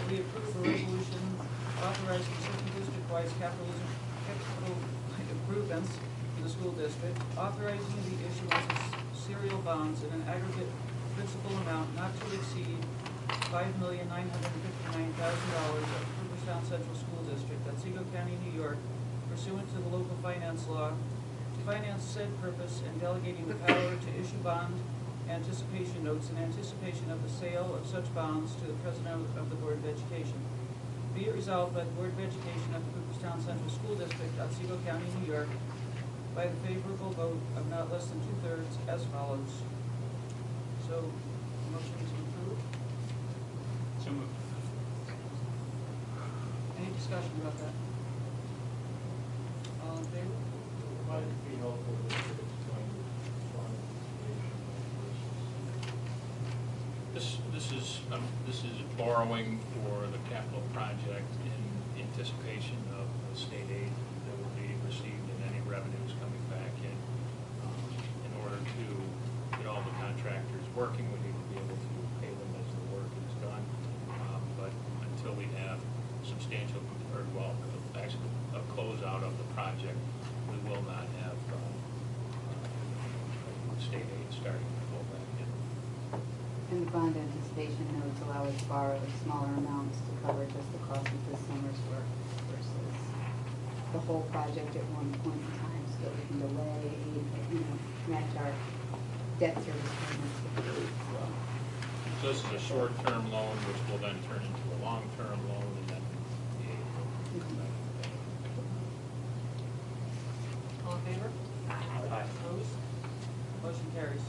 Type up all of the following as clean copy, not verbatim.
we approve a resolution authorizing certain district-wide capital improvements for the school district, authorizing the issuance of serial bonds in an aggregate principal amount not to exceed $5,959,000 of Cooperstown Central School District, Otsego County, New York, pursuant to the local finance law, to finance said purpose and delegating the power to issue bond anticipation notes in anticipation of the sale of such bonds to the President of the Board of Education. Be it resolved by the Board of Education of the Cooperstown Central School District, Otsego County, New York, by the favorable vote of not less than 2/3 as follows. So, motion to approve. So moved. Any discussion about that? All in favor? Might it be helpful to explain This is borrowing for the capital project in anticipation of the state aid that will be received and any revenues coming back in. In order to get all the contractors working, we need to be able to pay them as the work is done. But until we have substantial, or well, actually a closeout of the project, we will not have state aid starting to flow back in. And the bond anticipation notes allow us to borrow smaller amounts to cover just the cost of this summer's work versus the whole project at one point in time, so that we can delay, match our debt service payments with the aid as well. So this is a short-term loan, which will then turn into a long-term loan, and then the aid will come back. All in favor? Aye. Opposed? Motion carries.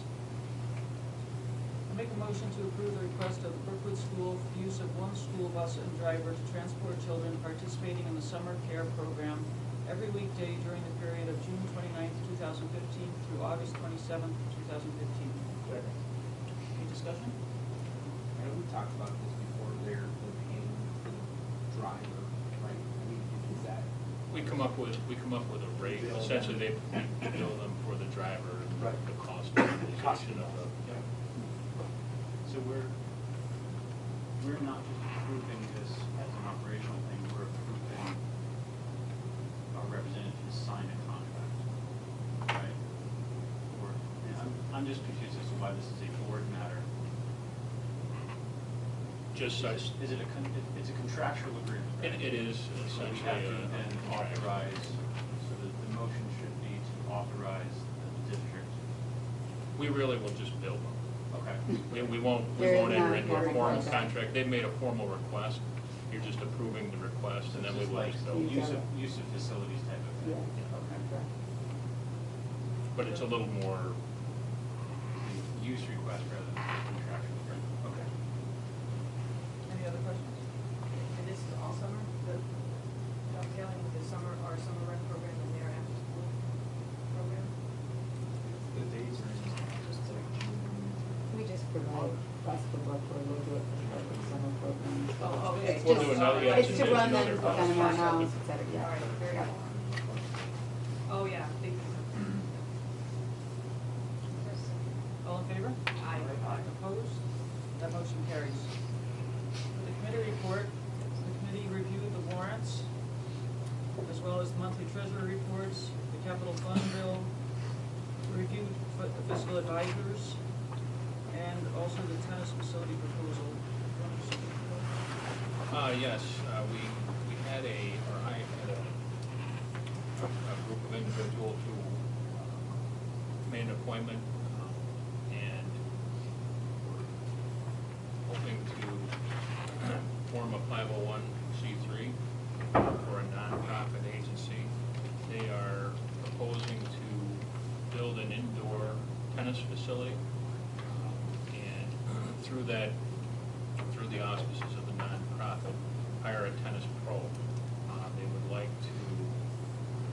I make a motion to approve the request of Brookwood School for the use of one school bus and driver to transport children participating in the summer care program every weekday during the period of June 29th, 2015 through August 27th, 2015. Second. Any discussion? I know we talked about this before, they're paying for the driver, right? I mean, is that? We come up with a rate, essentially we bill them for the driver, and Right. the cost of utilization of the. So we're not just approving this as an operational thing, we're approving our representative to sign a contract, right? Or, and I'm just confused as to why this is a board matter. Just such, Is it it's a contractual agreement, right? it is So we essentially have to a then contract. authorize, so the motion should be to authorize the district. We really will just bill them. Okay. We won't There is enter not into a a formal request. contract. They've made a formal request. You're just approving the request, and then we Just will like just bill. use of facilities type of thing. Yeah. Okay. But it's a little more, Use request rather than contractual agreement. Okay. Any other questions? And this is all summer, dovetailing with the summer, our summer rec program and their after-school program? The days are just like June. We just provide basketball for a little bit of the summer program. Oh, okay. It's We'll just, do another- yeah, it's to it's run them, another to kind of our bus. house, et cetera, yeah. All right, very Yeah. good. Oh, yeah, big. All in favor? Aye. Opposed? That motion carries. For the committee report, the committee reviewed the warrants, as well as the monthly treasury reports, the capital fund bill, reviewed the fiscal advisors, and also the tennis facility proposal. yes, we had I had a group of individuals who made an appointment, and were hoping to form a 501c3 for a nonprofit agency. They are proposing to build an indoor tennis facility, and through the auspices of the nonprofit, hire a tennis pro. They would like to,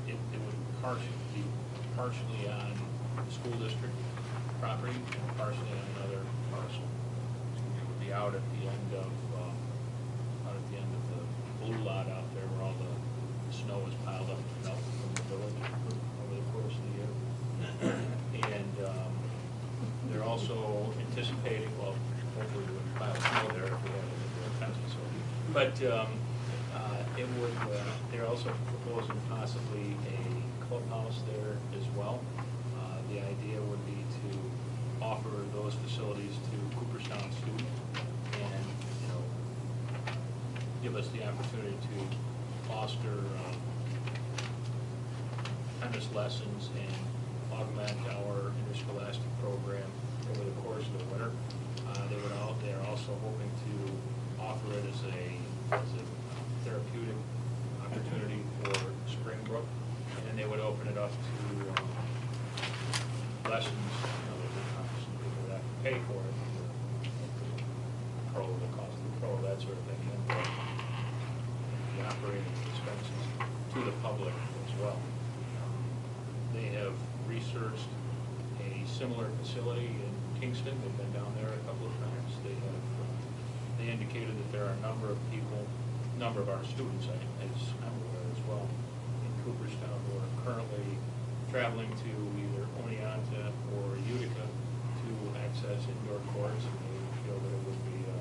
it would be partially on the school district property and partially on another parcel. It would be out at the end of the blue lot out there where all the snow is piled up and melt from the village over the course of the year. And they're also anticipating, well, hopefully we would pile snow there if we had a tennis facility. But it would, they're also proposing possibly a clubhouse there as well. The idea would be to offer those facilities to Cooperstown students and, you know, give us the opportunity to foster tennis lessons and augment our interscholastic program over the course of the winter. They're also hoping to offer it as a therapeutic opportunity for Springbrook, and then they would open it up to lessons, you know, some people that pay for it, the cost of the pro, that sort of thing, and the operating expenses to the public as well. They have researched a similar facility in Kingston. They've been down there a couple of times. They indicated that there are a number of people, a number of our students, as I'm aware as well, in Cooperstown who are currently traveling to either Oneonta or Utica to access indoor courts, and they feel that it would be a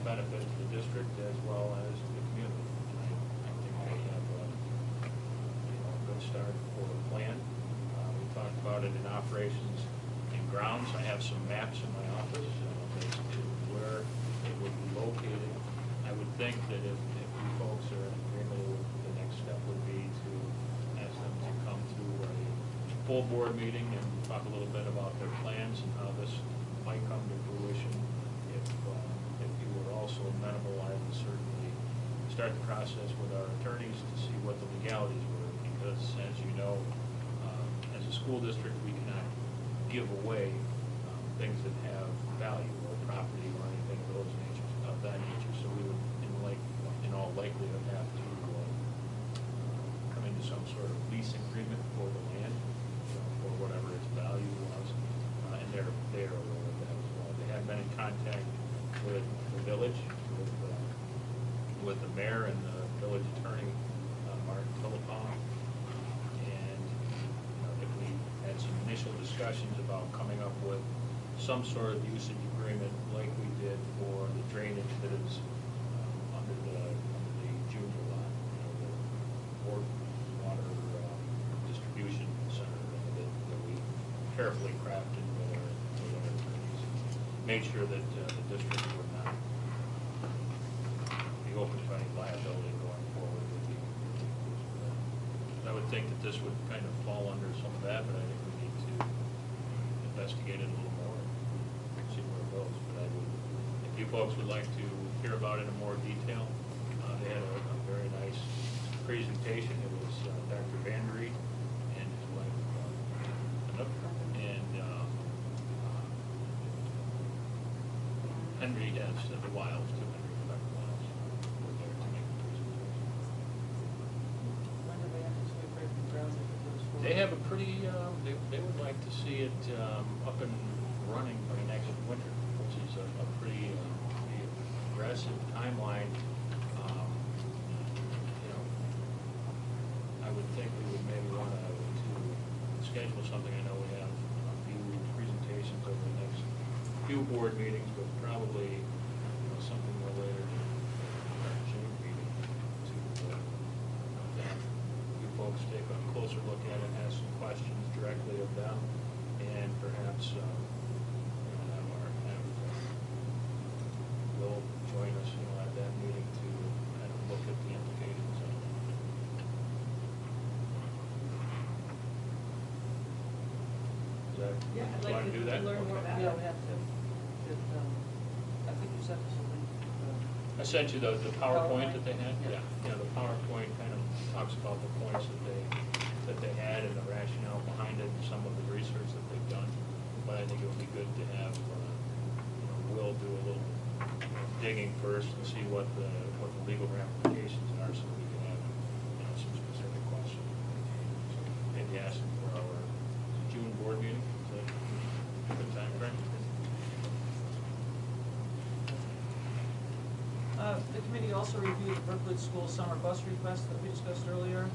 benefit to the district as well as to the community. And I think they have a good start for a plan. We talked about it in operations and grounds. I have some maps in my office as to where it would be located. I would think that if you folks are in agreement, the next step would be to ask them to come to a full board meeting and talk a little bit about their plans and how this might come to fruition. If you were also amenable, I would certainly start the process with our attorneys to see what the legalities were, because as you know, as a school district, we cannot give away things that have value or property or anything of that nature. So we would, in all likelihood, have to come into some sort of lease agreement for the land, for whatever its value was, and they're aware of that as well. They have been in contact with the village, with the mayor and the village attorney, Martin Philippon, and if we had some initial discussions about coming up with some sort of usage agreement like we did for the drainage that is under the junior lot, the water distribution center that we carefully crafted with our attorneys. Made sure that the district would not be open to any liability going forward with the I would think that this would kind of fall under some of that, but I think we need to investigate it a little more and see where it goes. But if you folks would like to hear about it in more detail, they had a very nice presentation. It was Dr. Vandery and his wife, Anouk, and Henry has the Wiles, too. Henry Dr. Wiles were there to make the presentation. When do they anticipate breaking ground if it goes forward? They have a pretty, they would like to see it up and running by next winter, which is a pretty aggressive timeline. I would think we would maybe want to schedule something. I know we have a few presentations over the next few board meetings, but probably something no later than our June meeting to have you folks take a closer look at it, ask some questions directly of them, and perhaps Will join us at that meeting to kind of look at the implications of it. Yeah, I'd You like want to do that? learn more Okay. about Yeah, it. we have to. I think you sent us a link. I sent you the PowerPoint that they had. Yeah. The PowerPoint kind of talks about the points that they had and the rationale behind it and some of the research that they've done. But I think it would be good to have Will do a little digging first and see what the legal ramifications are, so we can have some specific questions. So maybe ask them for our June board meeting. Is that a good time frame? The committee also reviewed the Brookwood School summer bus request that we discussed earlier,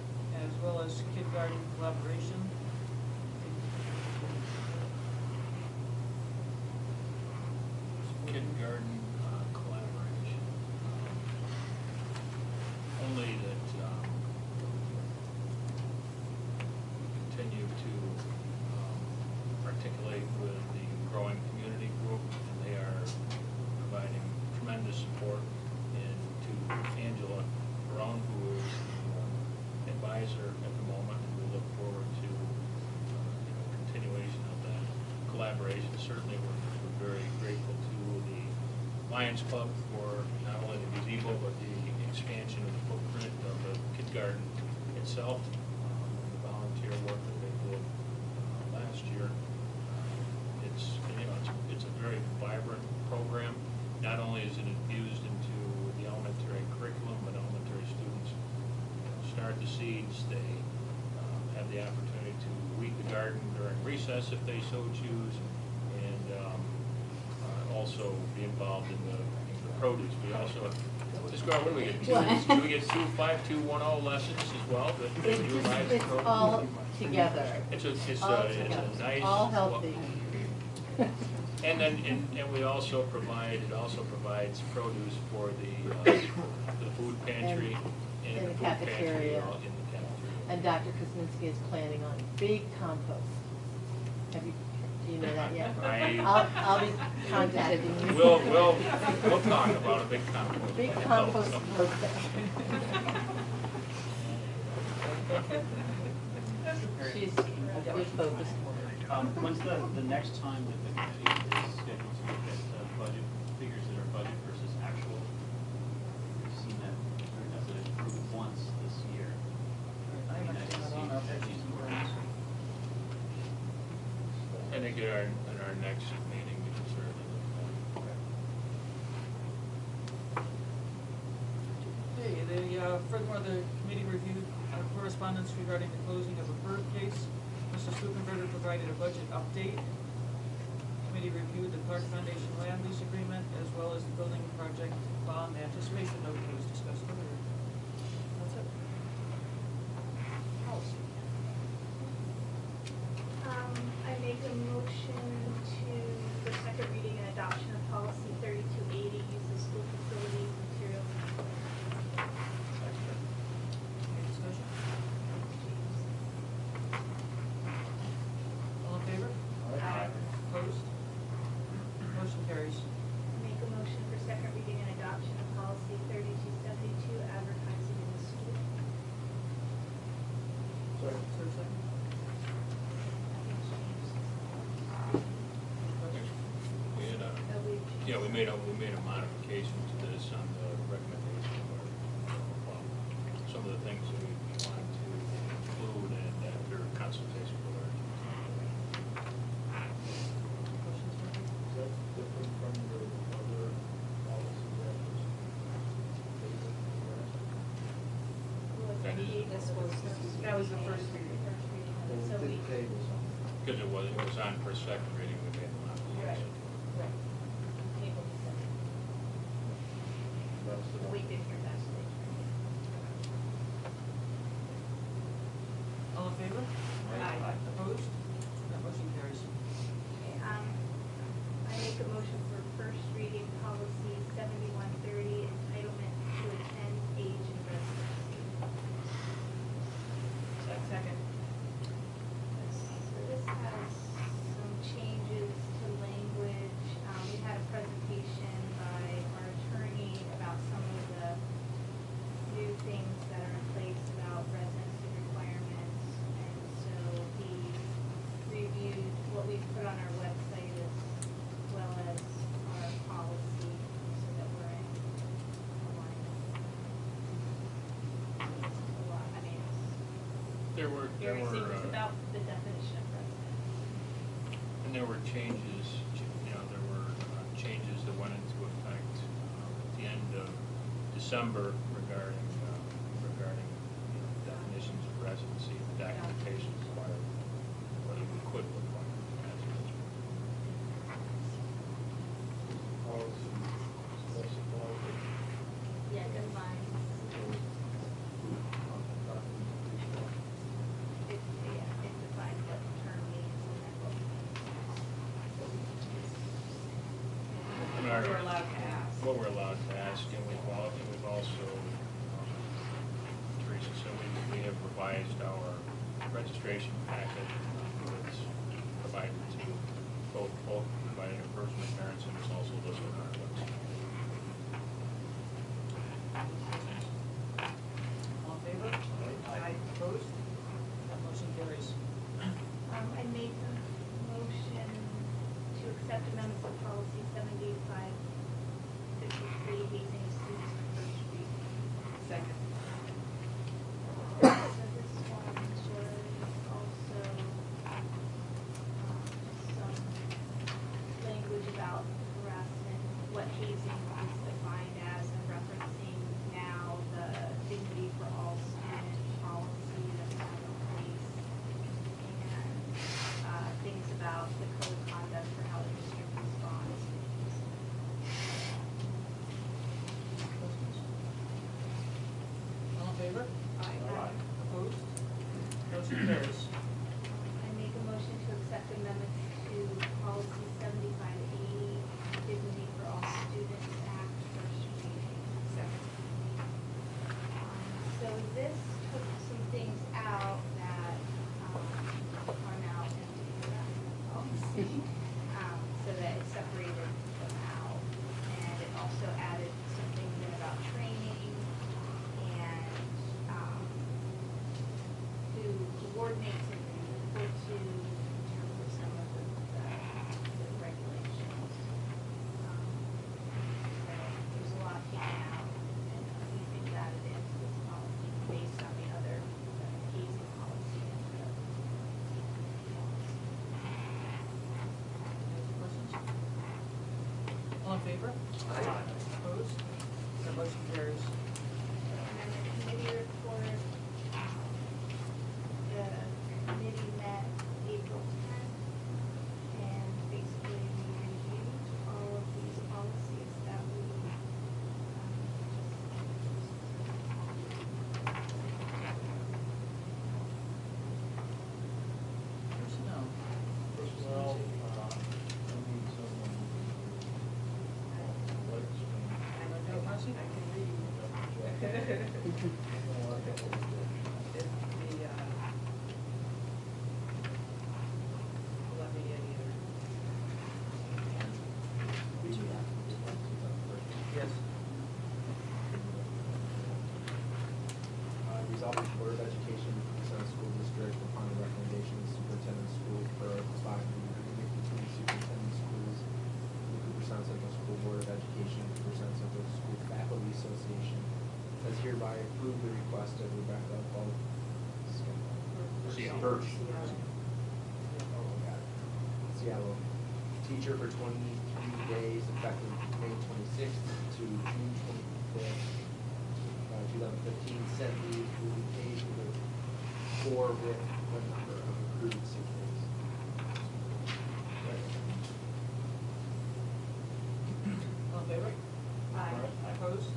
as well as kindergarten collaboration. Kindergarten collaboration. Lions Club for not only the gazebo, but the expansion of the footprint of the kindergarten itself, and the volunteer work that they did last year. It's a very vibrant program. Not only is it infused into the elementary curriculum, but elementary students start the seeds. They have the opportunity to weed the garden during recess if they so choose, and also be involved in the produce. We also, what do we get? Do we get 5210 lessons as well? That It's utilize just, it's produce? all together. It's All a together. nice. All healthy. And then, and we also provide, it also provides produce for the food pantry And and the the food pantry cafeteria. in the cafeteria. And Dr. Kosminski is planning on big compost. Do you know that yet? I'll be contacting you. We'll talk about a big compost. Big plan. compost. She's a good focused woman. When's the next time that the committee is scheduled to look at budget figures that are budget versus actual? We've seen that, that's approved once this year. I haven't seen it on our budget plans. I think at our next meeting, we can certainly look at Okay, furthermore, the committee reviewed correspondence regarding the closing of a bird case. Mr. Stukenberger provided a budget update. Committee reviewed the Clark Foundation land lease agreement as well as the building project bond anticipation note that was discussed earlier. That's it. Policy. I make a motion for second reading and adoption of policy 3280, use of school facilities, materials, and equipment. Any discussion? All in favor? Aye. Opposed? Motion carries. Make a motion for second reading and adoption of policy 3272, advertising in the school. Is there a second? We had we made a modification to this on the recommendation of some of the things that we wanted to include and after consultation with our. Questions? Is that different from the other policy that was taken last? That is- That was the first reading. So we, Because it was on for second reading, we made a modification. right. Table December. That's the We did hear that today. All in favor? Aye. Opposed? That motion carries. Okay, I make a motion for first reading policy 7130, entitlement to attend age and residency. Second. So this has some changes to language. We had a presentation by our attorney about some of the new things that are in place about residency requirements. And so he reviewed what we put on our website as well as our policy so that we're in alignment. It's a lot, I mean, it's There were, very serious. It's about the definition of residence. and there were changes, there were changes that went into effect at the end of December regarding definitions of residency, and documentation required, whether we could require residency. policy specified that Yeah, defines, it defines what the term means and then what we And What our- we're allowed to ask. What we're allowed to ask, and we've also, Teresa said, we have revised our registration packet that's provided to both provided to first and parents, and it's also listed on our website. All in favor? Aye. Opposed? That motion carries. I make a motion to accept amendments to policy 78553, this took some things out that are now in the policy, so that it separated them out. And it also added some things in about training and to coordinate some things with the to in terms of some of the regulations. So there's a lot taken out and a few things added into this policy based on the other hazing policy and the policy. Any other questions? All in favor? Aye. Opposed? That motion carries. And then the committee report, the committee met April 10th, and basically we reviewed all of these policies that we Personnel. Personnel, I need someone who likes me. No, Marcy? I can read. Let me in either. Yes. Resolved that the Board of Education of the Center School District upon the recommendation of the superintendent of schools for a 5-year agreement between the superintendent of schools, the Cooperstown Central School Board of Education, and the Cooperstown Central School Faculty Association, does hereby approve the request of Rebecca Birch. Seattle, teacher for 23 days effective May 26th to June 25th, 2015. Said leave will be paid for with the number of accrued sick days. All in favor? Aye. Opposed?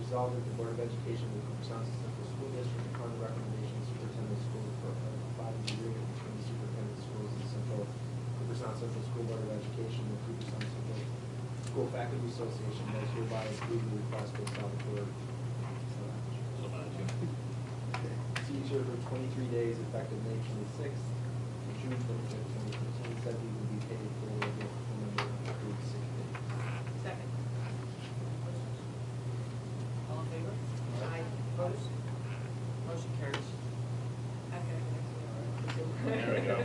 Resolved that the Board of Education of the Cooperstown Central School District, upon the recommendation of the superintendent of schools for a 5-year agreement between the superintendent of schools and Cooperstown Central School Board of Education and the Cooperstown Central School Faculty Association, does hereby approve the request based on the board. Teacher for 23 days effective May 26th to June 25th, 2015. Said leave will be paid for with the number of accrued sick days. Second. Questions? All in favor? Aye. Opposed? Motion carries. Okay, next one. There we go.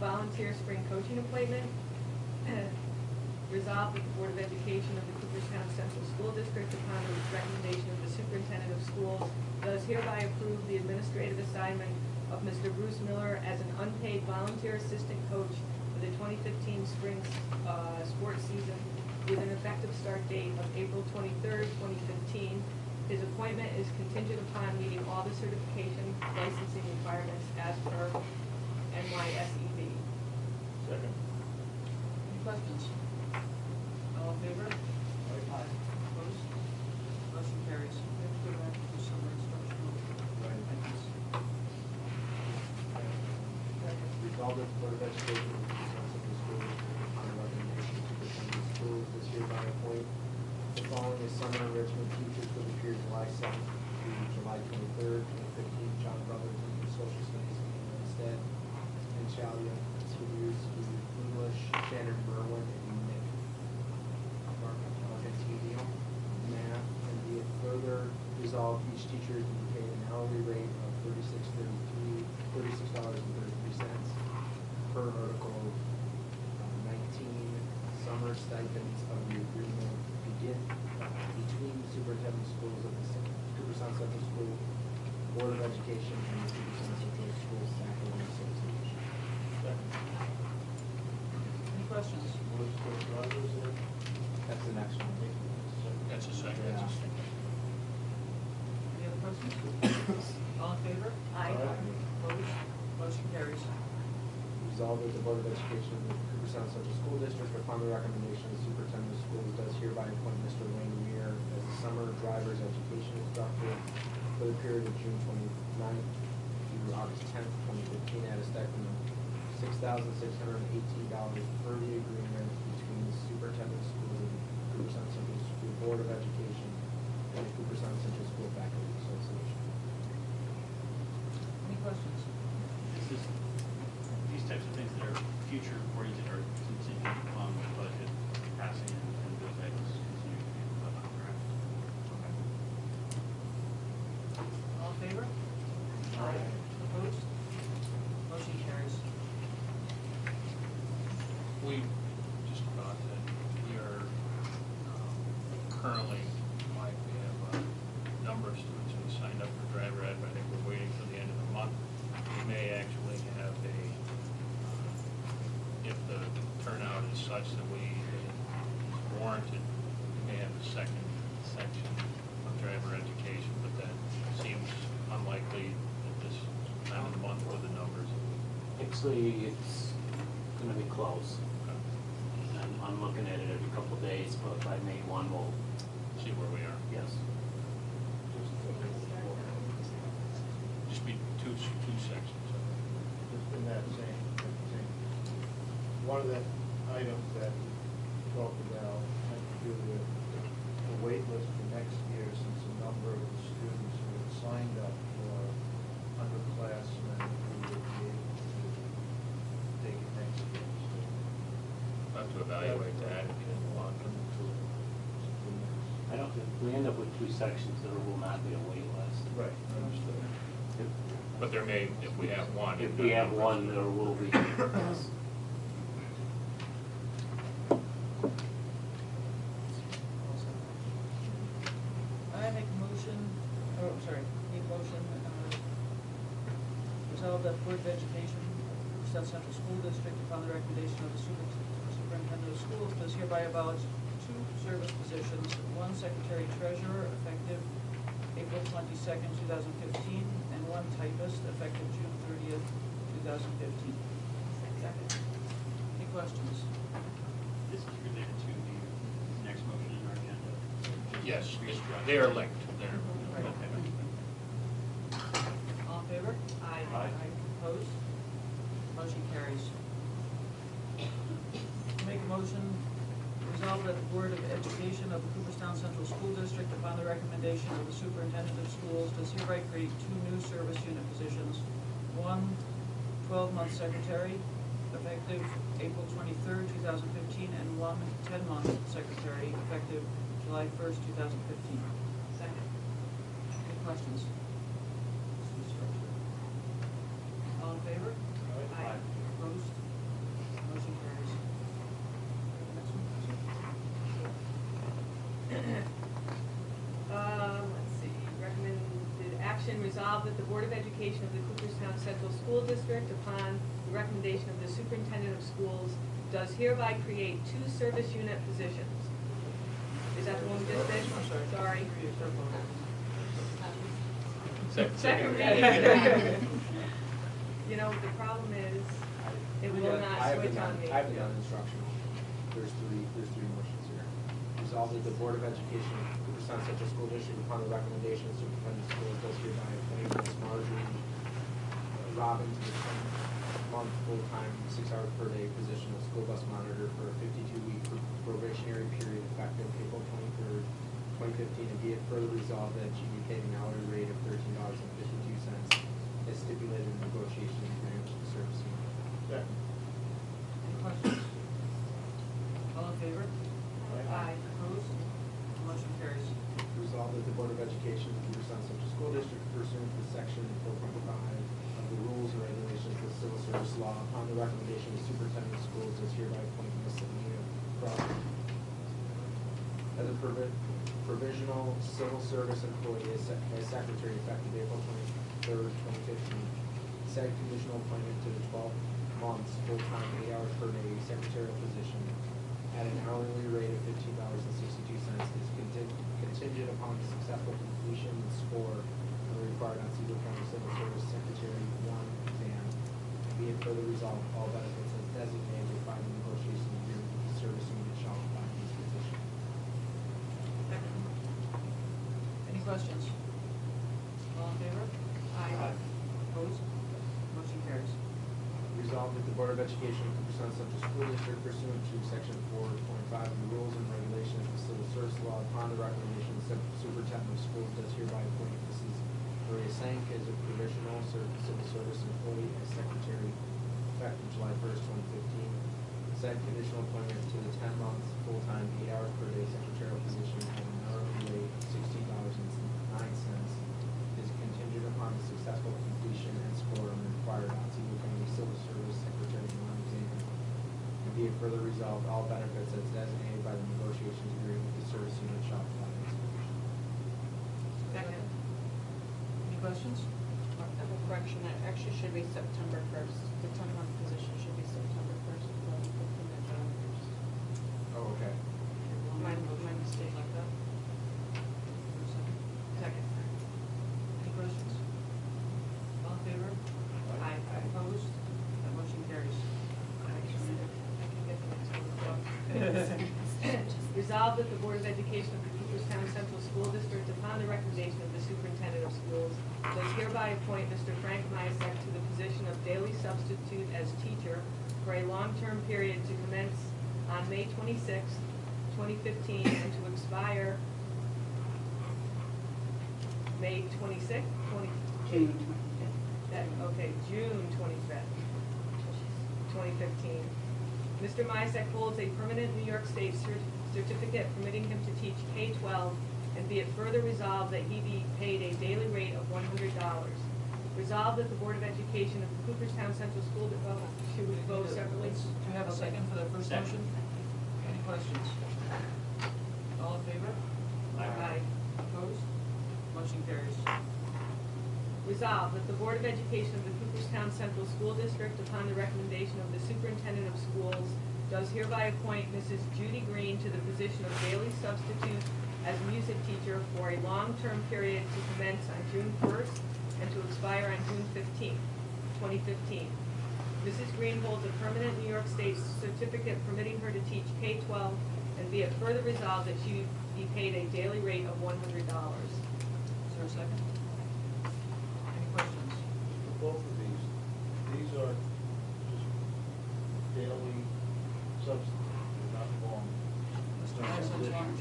Volunteer spring coaching appointment. Resolved that the Board of Education of the Cooperstown Central School District, upon the recommendation of the superintendent of schools, does hereby approve the administrative assignment of Mr. Bruce Miller as an unpaid volunteer assistant coach for the 2015 spring sports season with an effective start date of April 23rd, 2015. His appointment is contingent upon meeting all the certification licensing requirements as per NYSEB. Second. Any questions? All in favor? Opposed? Motion carries. We have to go back to summer instructional. Thanks. Resolved that the Board of Education of the Cooperstown Central School District, upon the recommendation of the superintendent of schools, does hereby appoint the following as summer enrichment teachers for the period July 7th through July 23rd, 2015. John Brotherton, social studies, instead, and Shalia, continues to English, Shannon Merwin, and Nick Marcantinio, math, and be it further resolved, each teacher is to be paid an hourly rate of $36.33 per Article 19. Summer stipends of the agreement begin between the superintendent schools of the Cooperstown Central School Board of Education and the Cooperstown Central School Faculty Association. Any questions? What's the drivers there? That's the next one. That's a second. That's a second. Any other questions? All in favor? Aye. Opposed? Motion carries. Resolved that the Board of Education of the Cooperstown Central School District, upon the recommendation of the superintendent of schools, does hereby appoint Mr. Wayne Weir as the summer driver's education instructor for the period of June 29th through August 10th, 2015, at a stipend of $6,618 per the agreement between the superintendent of schools and the Cooperstown Central School Board of Education and the Cooperstown Central School Faculty Association. Any questions? These types of things that are future oriented are contingent upon the budget passing and those items continue to be put on draft. All in favor? Aye. Opposed? Motion carries. We just thought that we are currently, like, we have a number of students who signed up for driver ed, but I think we're waiting till the end of the month. We may actually have if the turnout is such that it's warranted, we may have a second section of driver education, but that seems unlikely at this time of the month with the numbers. Actually, it's gonna be close. I'm looking at it every couple of days, but by May 1, we'll, See where we are. yes. Just be two sections. Just in that same, one of the items that we talked about had to do with the wait list for next year, since a number of the students who had signed up for underclassmen who would be able to take it next year. We'll have to evaluate that if you want them to. I don't, if we end up with two sections, there will not be a wait list. Right, understood. But there may, if we have one. If we have one, there will be, yes. I make a motion, need a motion, resolve that Board of Education, South Central School District, upon the recommendation of the superintendent of schools, does hereby abolish 2 service positions, 1 secretary treasurer, effective April 22nd, 2015, and 1 typist, effective June 30th, 2015. Second. Any questions? This is related to the next motion in our agenda. Yes, they are linked. They're, Right. okay. All in favor? Aye. Opposed? Motion carries. Make a motion, resolve that the Board of Education of the Cooperstown Central School District, upon the recommendation of the superintendent of schools, does hereby create 2 new service unit positions. 1 12-month secretary, effective April 23rd, 2015, and 1 10-month secretary, effective July 1st, 2015. Second. Any questions? All in favor? Aye. Opposed? Motion carries. Next one. Let's see, recommended action, resolved that the Board of Education of the Cooperstown Central School District, upon the recommendation of the superintendent of schools, does hereby create 2 service unit positions. Is that the one we just did? I'm sorry. Second reading. You know, the problem is, it will not switch on me. I haven't done instructional. There's three motions here. Resolved that the Board of Education of Cooperstown Central School District, upon the recommendation of the superintendent of schools, does hereby appoint Ms. Marjorie Robin to the 10-month full-time, 6-hour per day position of school bus monitor for a 52-week probationary period effective April 23rd, 2015, and be it further resolved that she be paid an hourly rate of $13.52 as stipulated in the negotiation agreement with the service unit. Second. Any questions? All in favor? Aye. Opposed? Motion carries. Resolved that the Board of Education of the Cooperstown Central School District, pursuant to section 4.5 of the rules and regulations of the civil service law, upon the recommendation of the superintendent of schools, does hereby appoint Ms. Selena Crawford as a provisional civil service employee as secretary effective April 23rd, 2015. Said conditional appointment to the 12 months full-time, 8 hours per day secretarial position at an hourly rate of $15.62 is contingent upon the successful completion and score of the required Otsego County Civil Service Secretary 1 exam. And be it further resolved, all benefits as designated by the negotiation agreement with the service unit shall apply to this position. Second. Any questions? All in favor? Aye. Opposed? Motion carries. Resolved that the Board of Education of Cooperstown Central School District, pursuant to section 4.5 of the rules and regulations of the civil service law, upon the recommendation of the Superintendent of Schools does hereby appoint Mrs. Maria Sank as a provisional civil service employee as secretary effective July 1st, 2015. Said conditional appointment to the 10 months, full-time, 8 hours per day secretarial position at an hourly rate of $16.09 is contingent upon the successful completion and score on the required Otsego County Civil Service Secretary exam. And be it further resolved, all benefits as designated by the negotiations agreement with the service unit shall apply to this position. Second. Any questions? I have a correction, that actually should be September 1st. The 10-month position should be September 1st. Oh, okay. My mistake. Like that? Second. Any questions? All in favor? Aye. Opposed? That motion carries. Resolved that the Board of Education of the Cooperstown Central School District, upon the recommendation of the Superintendent of Schools, does hereby appoint Mr. Frank Myasek to the position of daily substitute as teacher for a long-term period to commence on May 26th, 2015, and to expire May 26th, June 25th. Okay, June 25th, 2015. Mr. Myasek holds a permanent New York State certificate permitting him to teach K-12, and be it further resolved that he be paid a daily rate of $100. Resolved that the Board of Education of the Cooperstown Central School, should we vote separately? Do you have a second for the first Second. motion? Any questions? All in favor? Aye. Opposed? Motion carries. Resolved that the Board of Education of the Cooperstown Central School District, upon the recommendation of the Superintendent of Schools, does hereby appoint Mrs. Judy Green to the position of daily substitute as music teacher for a long-term period to commence on June 1st and to expire on June 15th, 2015. Mrs. Green holds a permanent New York State certificate permitting her to teach K-12, and be it further resolved that she be paid a daily rate of $100. Is there a second? Any questions? For both of these are just daily substitutes, they're not long. Mr. Myasek is a Aren't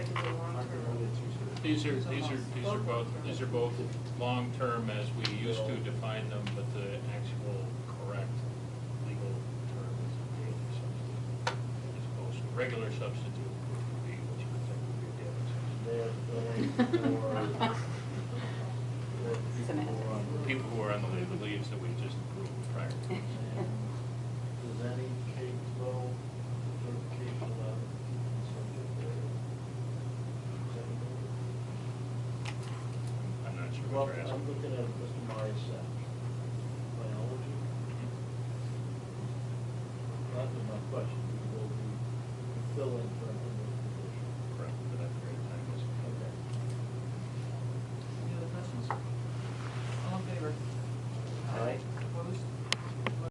there long-term. only two certificates? These are both long-term as we used to define them, but the actual correct legal term is daily substitute. As opposed to regular substitute would be what you would think would be a daily substitute. They're billing for people who are on the People who are on the leaves that we just approved prior. Does any K-12 certification allow them to keep the subject there? I'm not sure Well, what you're I'm asking. looking at Mr. Myasek, biology. That was my question, he will be filling for an